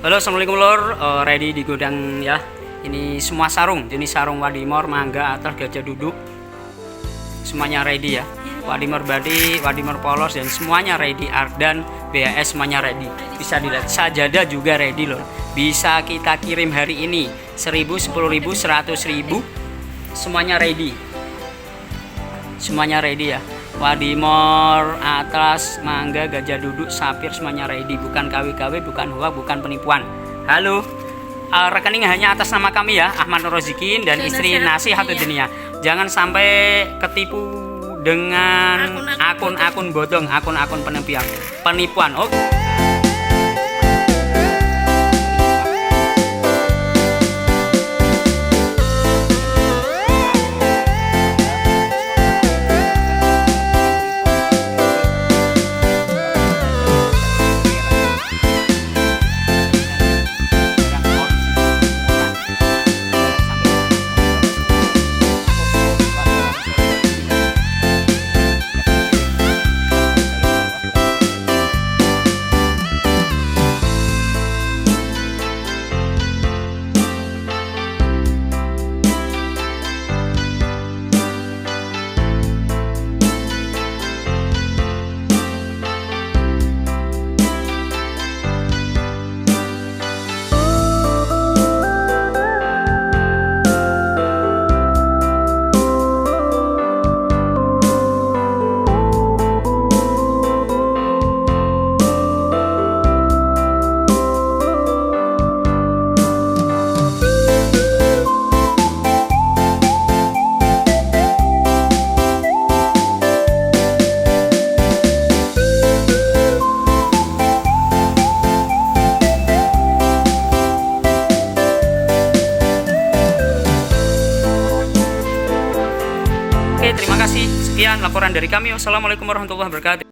Halo, assalamualaikum lor. Ready di gudang ya. Ini semua sarung, jenis sarung Wadimor, mangga, atas, gajah duduk. Semuanya ready ya. Wadimor body, Wadimor polos dan semuanya ready. Ardan, BAS semuanya ready. Bisa dilihat. Sajadah juga ready loh. Bisa kita kirim hari ini. 1000, 10.000, 100.000. Semuanya ready. Semuanya ready ya. Wadimor, atlas, mangga, gajah duduk, sapir semuanya ready. Bukan KW-KW, bukan hoax, bukan penipuan. Halo, rekening hanya atas nama kami ya, Ahmad Nur Rozikin dan istri Nasihatul Dunia. Jangan sampai ketipu dengan akun-akun bodong, akun-akun penipuan. Oh. Oke, terima kasih. Sekian laporan dari kami. Wassalamualaikum warahmatullahi wabarakatuh.